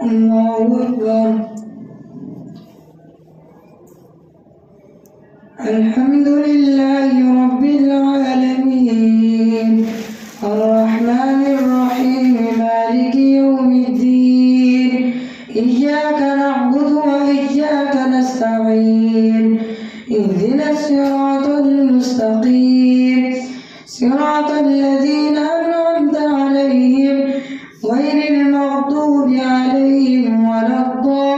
الله أكبر. الحمد لله رب العالمين الرحمن الرحيم مالك يوم الدين إياك نعبد وإياك نستعين اهدنا الصراط المستقيم صراط الذين أنعمت عليهم غير المغضوب عليهم ولا الضالين.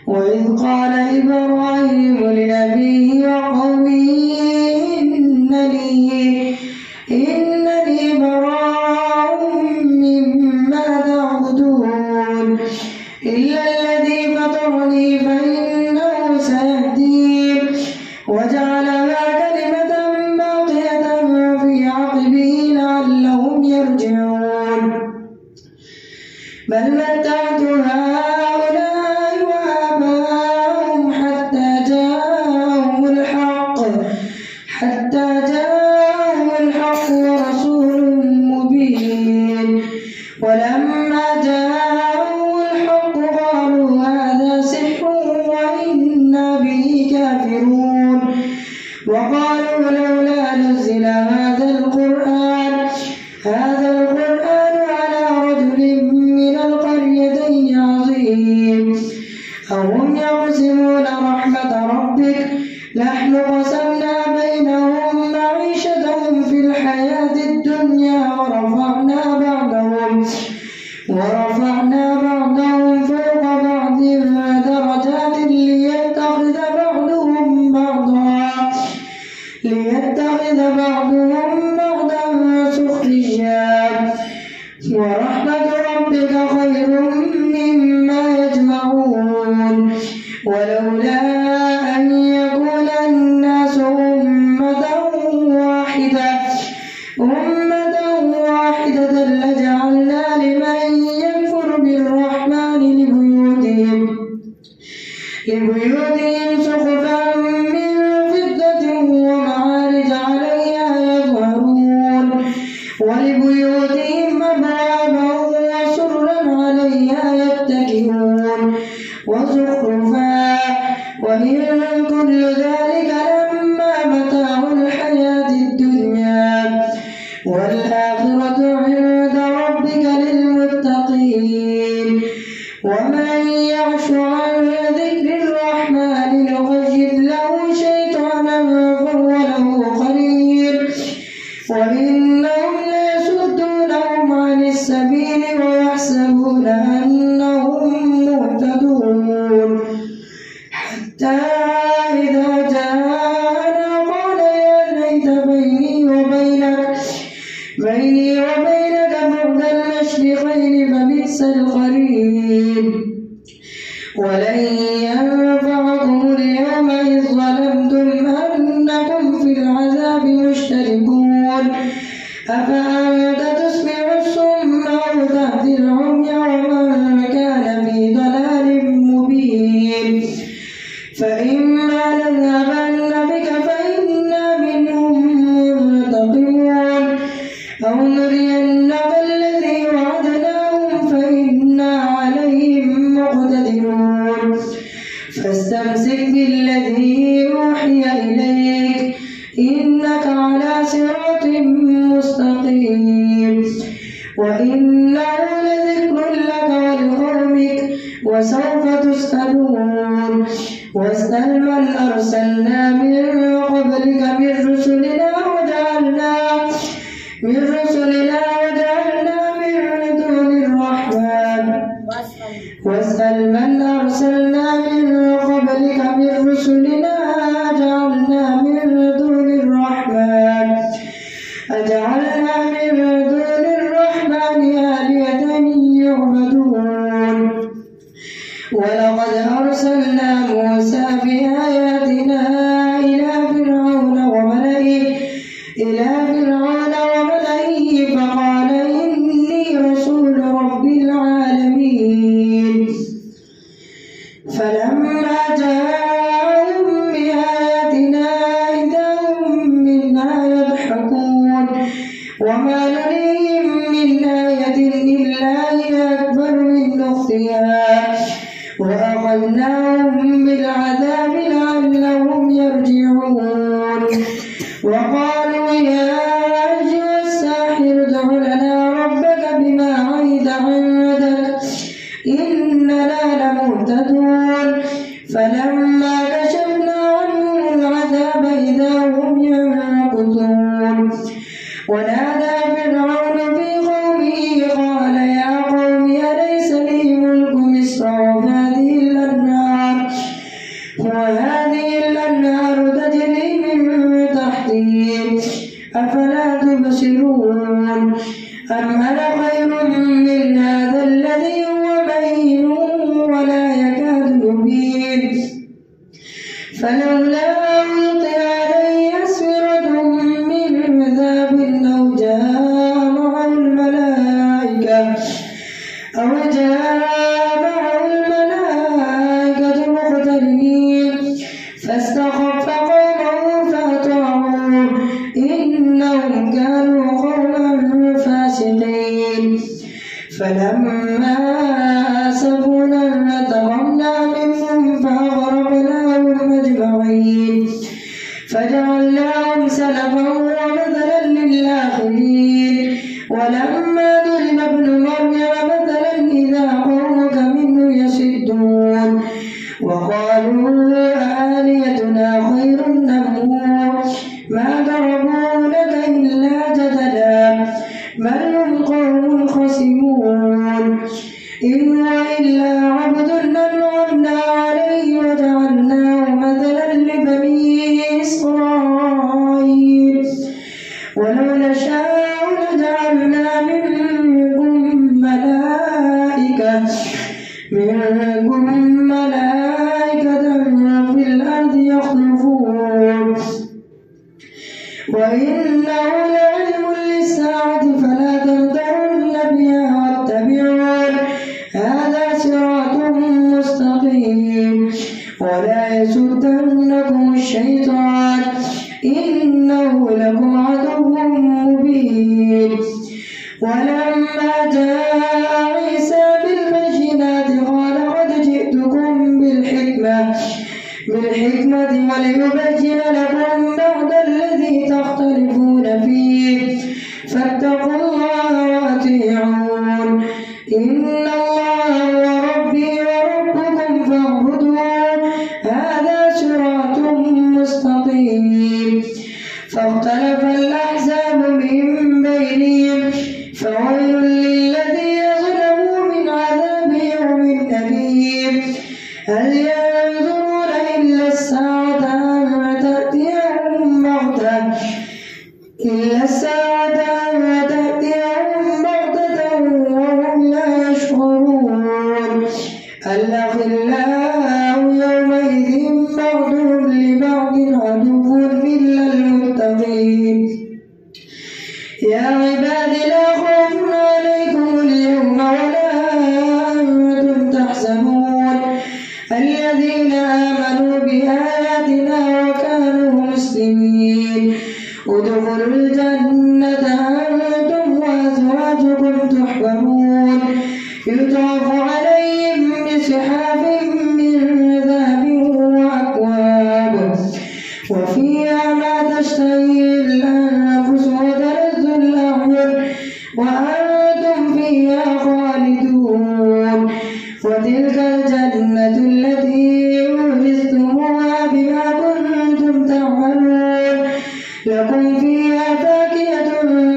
وإذ قال إبراهيم لأبيه وقومه إنني براء مما تعبدون إلا الذي فطرني فإنه سيهدين وجعلها كلمة باقية في عقبه لعلهم يرجعون. بل متعت هؤلاء وآباءهم حتى جاءهم الحق ورسول مبين. ولما جاءهم الحق قالوا هذا سحر وإنا به كافرون. وقالوا لولا نزل هذا القرآن على رجل من القريتين عظيم. أهم يقسمون رحمة ربك نحن قسمنا بينهم معيشتهم في الحياة الدنيا ورفعنا بعضهم فوق بعض درجات ليتخذ بعضهم بعضا سخريا. ورحمة ربك خير مما يجمعون. ولولا أن يكون الناس أمة واحدة لجعلنا لمن يكفر بالرحمن لبيوتهم سقفا من فضة ومعارج عليها يظهرون. ولبيوتهم أبوابا وسرا عليها يتكئون وزخرفا ومن كل ذلك لما متاع الحياة الدنيا والآخرة عند ربك للمتقين. ومن يعش عن ذكر الرحمن نقيض له شيطانا فهو له قرين. وإنهم ليصدونهم عن السبيل ويحسبون أنهم مهتدون. حتى إذا جاءنا قال يا ليت بيني وبينك بعد المشرقين فبئس القرين. ولن ينفعكم اليوم إذ ظلمتم أنكم في العذاب مشتركون. أفأنت تسمع الصم أو تهدي العمي ومن كان في ضلال مبين. فإما نذهبن بك فإنا منهم منتقمون أو نرينك الذي وعدناهم فإنا عليهم مقتدرون. فاستمسك بالذي أوحي إليك إنك على صراط مستقيم. وإنه لذكر لك ولقومك وسوف تسألون. واسأل من أرسلنا من قبلك من رسلنا وجعلنا من دون الرحمن واسأل من أرسلنا من قبلك من رسلنا أجعلنا من دون الرحمن آلهة يعبدون. ولقد أرسلنا موسى بآياتنا إلى فرعون وملئه فقال إني رسول رب العالمين. فلما جاءهم بآياتنا إذا هم منها يضحكون وما نريهم من فأخذناهم بالعذاب لعلهم يرجعون وقالوا يا أيها الساحر ادع لنا ربك بما عهد عندك إننا لمهتدون فلما كشفنا عنهم العذاب إذا هم ينكثون ونادى فرعون في قومه قال يا قوم أليس لي ملك مصر وهذه الأنهار تجري من تحتي أفلا تبصرون أم أنا خير من هذا الذي هو مهين ولا يكاد يبين فلولا ألقي عليه أسورة من ذهب أو جاء معه الملائكة مقترنين فاستخف قومه فأطاعوه إنهم كانوا قوما فاسقين فلما آسفونا انتقمنا منهم فأغرقناهم أجمعين فجعلناهم سلفا ومثلا للآخرين ولما ضرب ابن مريم مثلا إذا قومك منه يصدون وقالوا آلهتنا خير نمور ما ضربوا لك إلا جدلا بل هم قوم خصمون إن هو إلا عبد أنعمنا عليه وجعلناه مثلا لبني إسرائيل ولو نشاء لجعلنا منكم ملائكة في الأرض يخلفون وإنه لعلم للساعة فلا تمترن بها واتبعون هذا صراط مستقيم ولا يصدنكم الشيطان إنه لكم عدو مبين ولما جاء عيسى بالبينات قال قد جئتكم بالحكمة وليبين لكم بعض الذي تختلفون فيه فاتقوا الله وأطيعون إن الله هو ربي وربكم فاعبدوه هذا صراط مستقيم فاختلف الأحزاب من بينهم فويل للذين ظلموا من عذاب يوم أليم هل ينظرون إلا الساعة أن تأتيهم بغتة وهم لا يشعرون الأخلاء يومئذ بعضهم لبعض عدو إلا المتقين يا عباد لا خوف عليكم اليوم ولا أنتم تحزنون الذين آمنوا بآياتنا وكانوا مسلمين ادخلوا الجنة أنتم وأزواجكم تحبرون يطاف عليهم بصحاف من ذهب وأكواب وفيها ما تشتهي الأنفس وتلذ الأعين وأنتم فيها خالدون وتلك الجنة التي أورثتموها بما كنتم تعملون لكم فيها فاكهة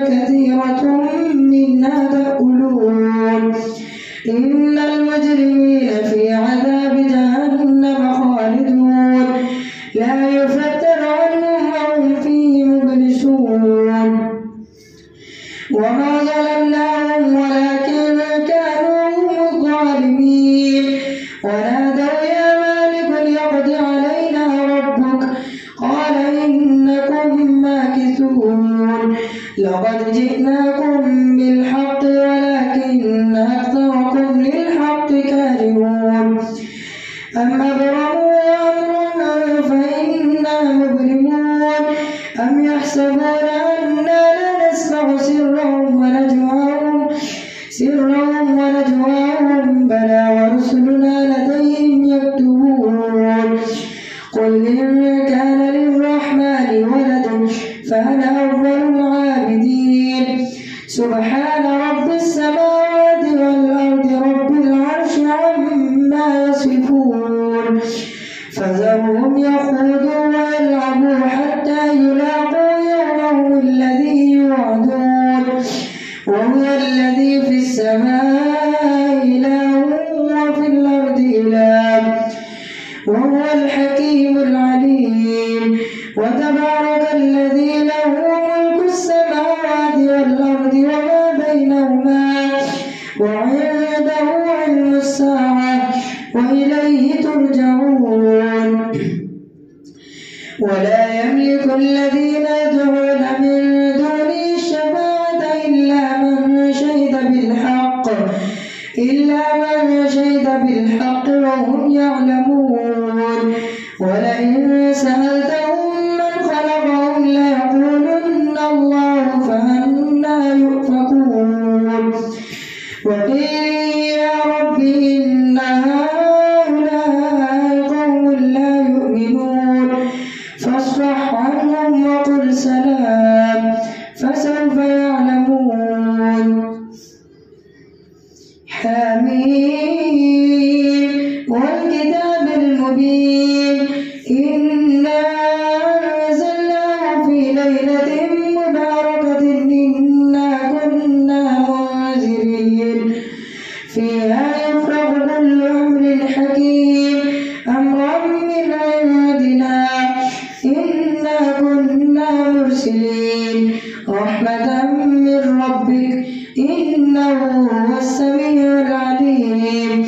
كثيرة منها تأكلون إن المجرمين في عذاب جهنم خالدون لا يفتر عنهم وهم فيه مبلسون وما ظلمناهم ولكن كانوا هم الظالمين ونادوا يا مالك ليقض علينا ربك قال إنكم ماكثون لقد جئناكم بالحق ولكن أكثركم للحق كارهون أم أبرموا أمرا فإنا مبرمون أم يحسبون أنا لا نسمع سرهم ونجواهم بلى ورسلنا لديهم يكتبون أول العابدين. سبحان رب السماوات والأرض رب العرش عما يصفون. فذرهم يخوضوا ويلعبوا حتى يلاقوا يومهم الذي يوعدون. وهو الذي في السماء إله وفي الأرض إله وهو الحكيم العليم. وتبارك الذي له ملك السماوات والأرض وما بينهما وعنده علم الساعة وإليه ترجعون. ولا يملك الذين يدعون من دونه الشفاعة إلا من شهد بالحق وهم يعلمون. ولئن سألتهم من خلقهم ليقولن الله فأنى يؤفكون. وقيل يا رب إن هؤلاء قوم لا يؤمنون فاصفح عنهم وقل سلام فسوف يعلمون. حميم والكتاب المبين إنا أنزلناه في ليلة مباركة إنا كنا منذرين فيها يفرق كل أمر حكيم أمرا من عندنا إنا كنا مرسلين رحمة من ربك إنه هو السميع العليم.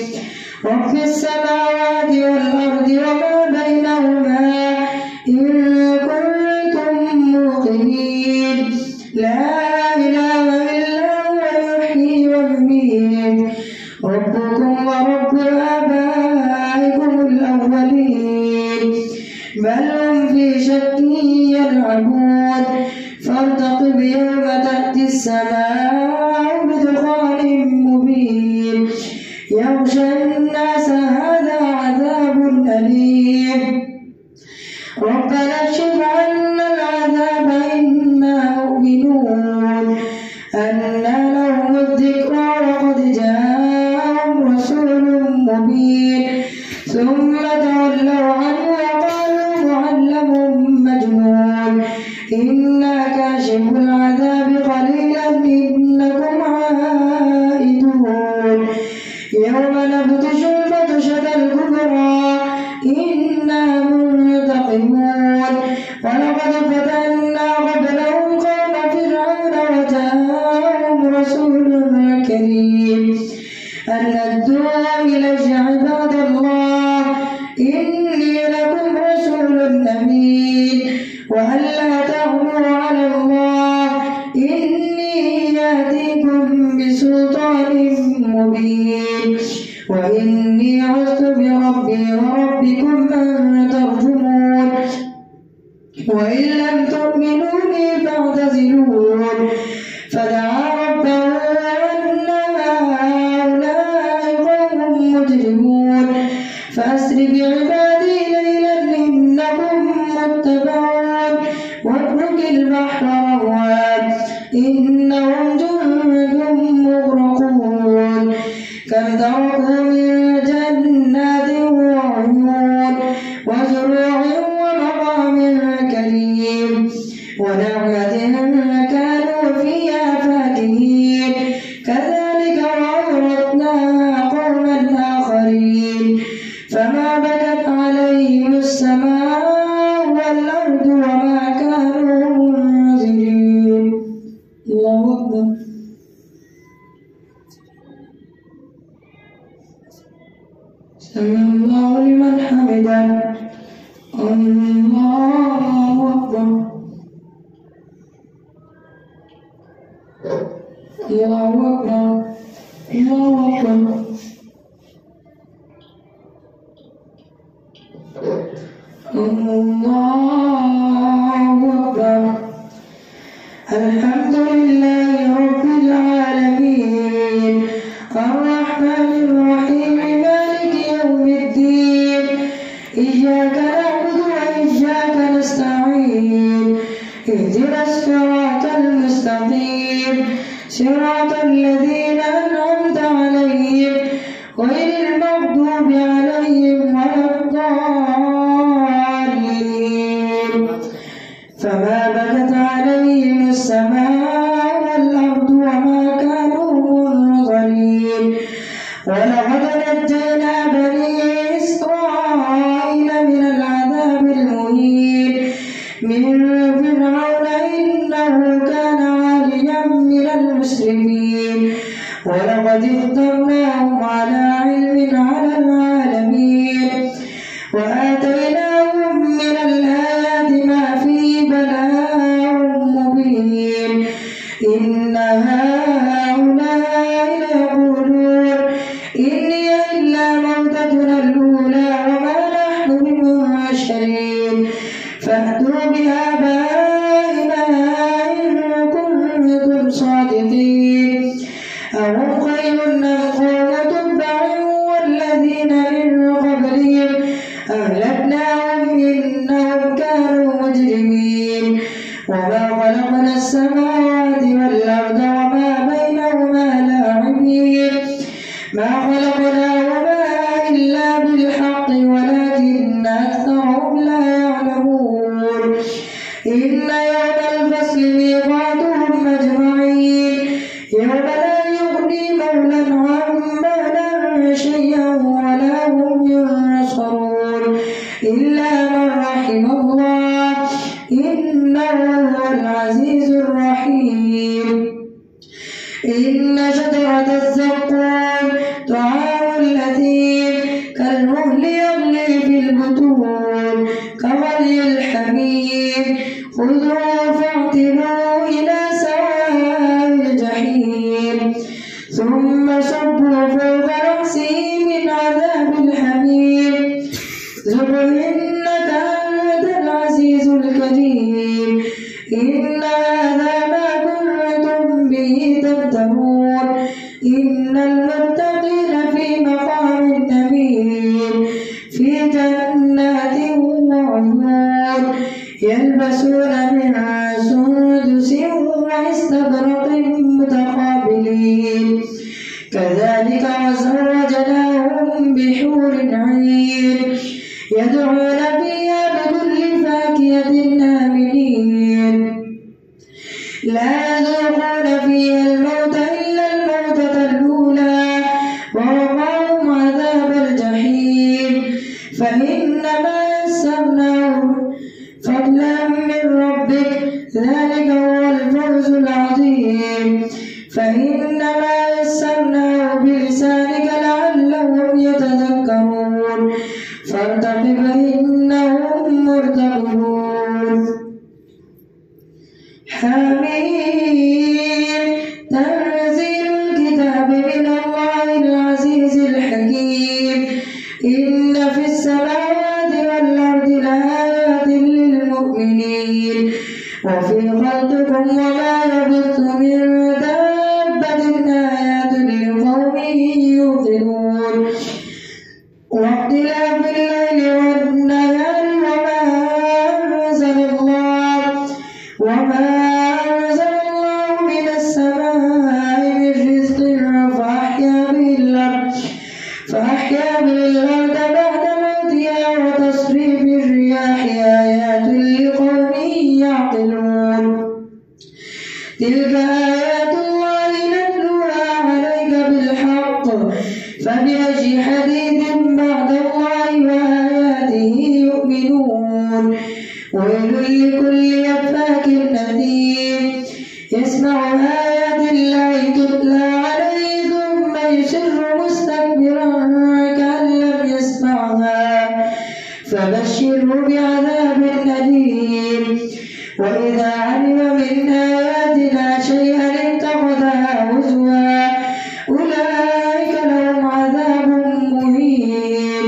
رب السماوات والأرض وما بينهما إن كنتم موقنين. لا إله إلا هو يحيي ويميت ربكم ورب آبائكم الأولين بل هم في شك يلعبون. فارتقب يوم تأتي السماء بدخان مبين يغشى الناس هذا عذاب أليم. ربنا اكشف عنا العذاب إنا مؤمنون. أنى لهم الذكرى وقد جاءهم رسول مبين ثم تولوا عنه وقالوا معلم مجنون إنا كاشف العذاب قليلا إنكم عائدون. يوم نبطش البطشة الكبرى إنا منتقمون. ولقد فتنا قبلهم قوم فرعون وجاءهم رسول كريم أن ادعوا إلي عباد الله إني لكم رسول أمين وأن لا تغلوا على الله إني آتيكم بسلطان مبين. وإني عذت بربي وربكم أن ترجمون. وإن لم تؤمنوا لي فاعتزلون. فدعا ربه أن هؤلاء قوم مجرمون فأسر بعبادي ليلا إنكم متبعون. واترك البحر رهوا إنهم جند مغرقون. كم تركوا من جنات وعيون وزروع ومقام كريم ونعمة كانوا فيها فاكهين. كذلك وأورثناها قوما آخرين فما بكت عليهم السماء والأرض وما كانوا منذرين. الله أكبر. سمع الله لمن حمده. الله أكبر. الله أكبر. الله أكبر. الله أكبر. الحمد لله رب العالمين الرحمن الرحيم مالك يوم الدين إياك نعبد وإياك نستعين اهدنا الصراط صراط الذين أنعمت عليهم غير المغضوب عليهم ولا الضالين. فما بكت عليهم السماء والأرض وما كانوا منظرين. ولقد نجينا بني إسرائيل من العذاب المهين من فرعون إنه كان عاليا من المسرفين. ولقد اخترناهم على علم على العالمين وآتيناهم من الآيات ما فيه بلاء مبين. إن هؤلاء ليقولون إن هي إلا موتتنا الأولى وما نحن بمنشرين. فأتوا بآبائنا إن كنتم صادقين. أهم خير أم قوم تبع والذين من قبلهم أهلكناهم إنهم كانوا مجرمين. وما خلقنا السماوات والأرض وما بينهما لاعبين. ما خلقناهما إلا بالحق ولكن أكثرهم لا يعلمون. إن يوم الفصل ميقاتهم أجمعين يوم لا يغني مولى عن مولى شيئا ولا هم ينصرون إلا من رحم الله إنه هو العزيز الرحيم. إن شجرة الزقوم طعام الأثيم كالمهل يغلي في البطون كغلي الحميم. خذوه فاعتلوه إلى سواء الجحيم ثم صبوا فوق رأسه من عذاب الحميم ذق إنك أنت العزيز الكريم. إن هذا ما كنتم به تمترون. إن المتقين في مقام أمين في جنات وعيون يلبسون من سندس واستبرق متقابلين. كذلك وزوجناهم بحور عين يدعون فيها بكل فاكهة آمنين لا يذوقون فيها الموت إلا الموتة الأولى ووقاهم عذاب الجحيم. فإنما يسرناه فضلا من ربك ذلك هو الفوز العظيم. فإنما يسرناه بلسانك لعلهم يتذكرون. فارتقب إنهم مرتقبون. حميم تنزيل الكتاب من الله العزيز الحكيم. إن في السماوات والأرض لآيات للمؤمنين وفي خلقكم وما يبث من دابة آيات لقوم يوقنون. واختلاف الليل والنهار وما أنزل الله من السماء من رزق فأحيا به الأرض بعد موتها وتصريف الرياح آيات لقوم يعقلون. تلك آيات الله نتلوها عليك بالحق فبأي حديث بعد الله وآياته يؤمنون. ويل لكل أفاك أثيم يسمع آيات الله تتلى عليه ثم يصر مستكبرا كأن لم يسمعها فبشره بعذاب أليم. وإذا علم من آياتنا شيئا اتخذها هزوا أولئك لهم عذاب مهين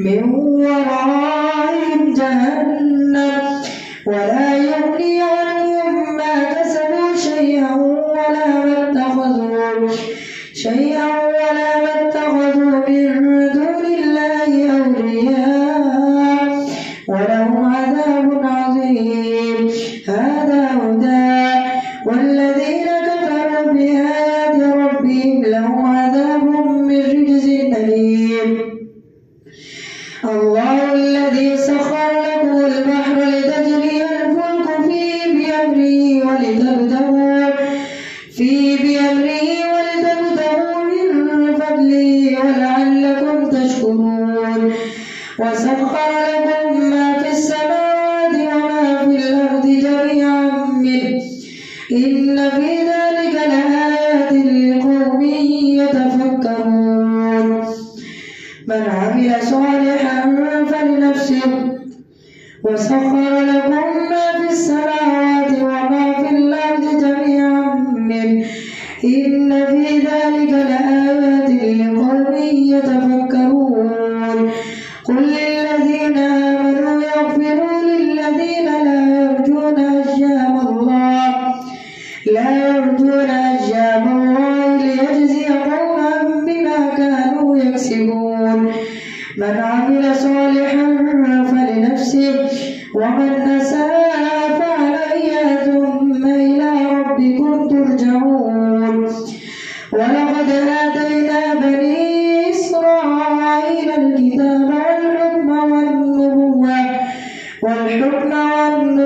من ورائهم جهنم ولا يغني عنهم ما كسبوا شيئا ولا ما اتخذوا من دون الله أولياء ولهم عذاب عظيم. هذا هدى والذين كفروا بها بأمره ولتبتغوا من فضله ولعلكم تشكرون. وسخر لكم ما في السماوات وما في الأرض جميعا منه إن في ذلك لآيات لقوم يتفكرون. من عمل صالحا فلنفسه وسخر لكم ما في السماوات وما في الأرض جميعا منه إن في ذلك لآيات لقوم يتفكرون. قل للذين آمنوا يغفروا للذين لا يرجون أيام الله ليجزي قوما بما كانوا يكسبون. من عمل صالحا فلنفسه ومن أساء فعليها ثم إلى ربكم ترجعون. ولقد آتينا بني إسرائيل الكتاب والحكم والنبوة ورزقناهم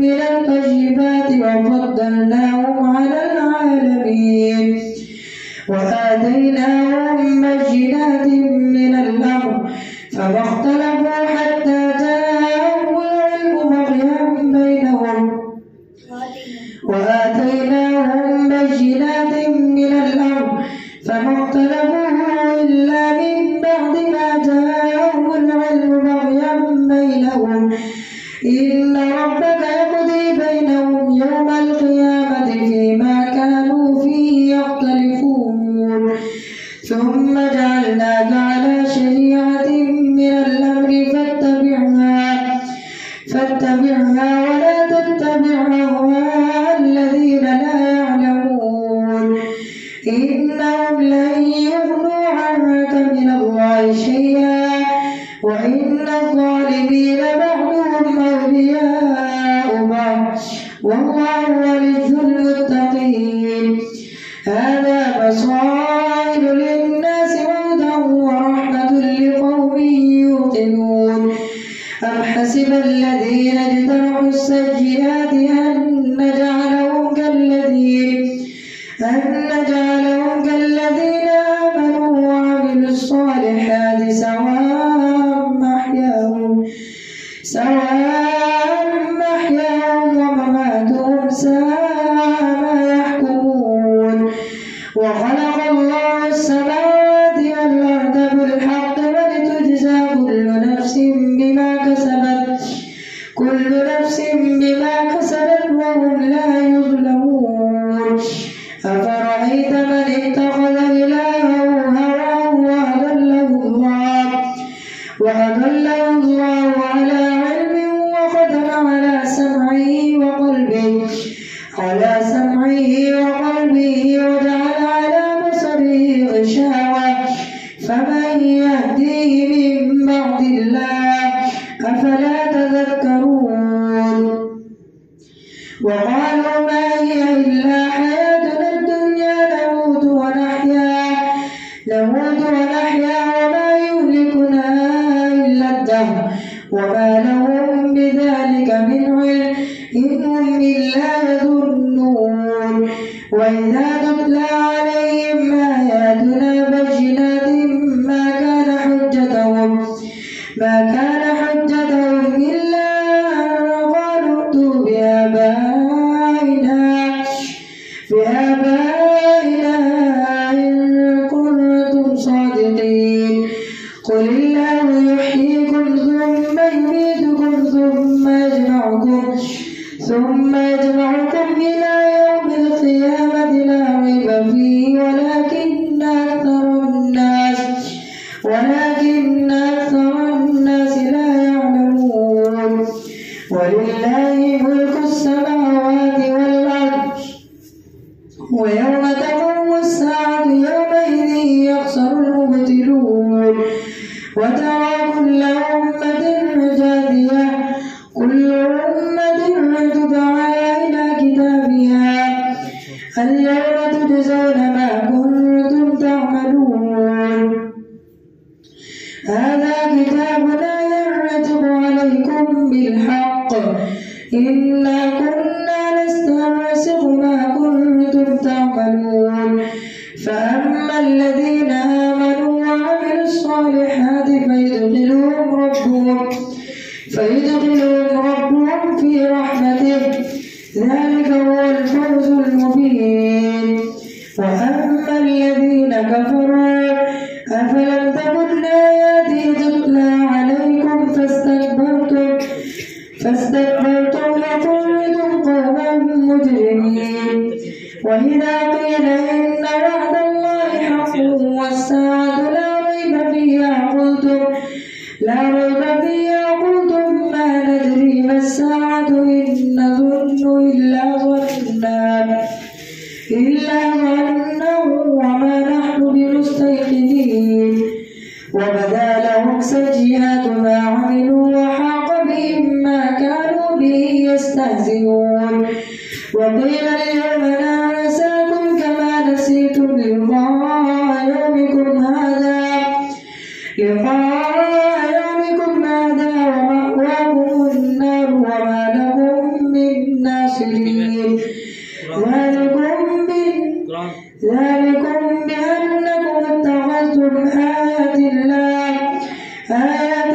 من الطيبات وفضلناهم على العالمين وآتيناهم بينات من الأمر فما اختلفوا حتى جاءهم العلم بغيا بينهم وآتيناهم بينات من الأمر فما اختلفوا إلا من بعد ما جاءهم العلم بغيا بينهم إن ربك يقضي بينهم يوم القيامة فيما كانوا فيه يختلفون. ثم جعلناك على شريعة من الأمر فاتبعها ولا تتبع أهواء الذين لا يعلمون إنهم لن يغنوا عنك من الله شيئا وإن الظالمين بعضهم أولياء بعض والله ولي المتقين. هذا بصائر للناس وهدى ورحمة لقوم يوقنون. أم حسب الذين اجترحوا السيئات أن نجعلهم كالذين آمنوا وعملوا الصالحات سواء محياهم ومماتهم ساء ما يحكمون. وخلق الله السماوات والأرض بالحق ولتجزى كل نفس بما كسبت وهم لا يظلمون. أفرأيت من اتخذ إلهه هواه وأضله الله على علم وختم على سمعه وقلبه وجعل على بصره غشاوة فمن يهديه من بعد الله أفلا تذكرون. وقالوا ما هي إلا حياتنا الدنيا نموت ونحيا وما يهلكنا إلا الدهر وما لهم بذلك من علم إن هم إلا يظنون. وإذا تتلى عليهم آياتنا بينات ما كان حجتهم إلا أن قالوا ائتوا بآبائنا إن كنتم صادقين. قل الله يحييكم ثم يميتكم ثم يجمعكم إلى يوم القيامة لا ريب فيه ولكن أكثر الناس لا يعلمون. ولله ملك السماوات والأرض ويوم تقوم الساعة يومئذ يخسر المبطلون. وترى كل أمة جاثية كل أمة تدعى إلى كتابها اليوم مجرمين. وإذا قيل إن وعد الله حق والساعة لا ريب فيها قلتم ما ندري ما الساعة إن نظن إلا ظنا وما نحن بمستيقنين. وبدا لهم سيئات ما عملوا وحاق بهم ما كانوا به يستهزئون. وقيل اليوم ننساكم كما نسيتم لقاء يومكم هذا ومأواكم النار وما لهم من ناصرين. ذلكم بأنكم اتخذتم آيات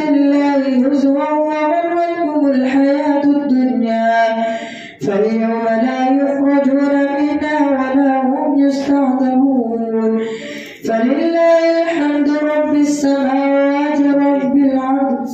الله هزوا وغرتكم الحياة الدنيا فاليوم لا يخرجون منها ولا هم يستعتبون. فلله الحمد رب السماوات رب العرش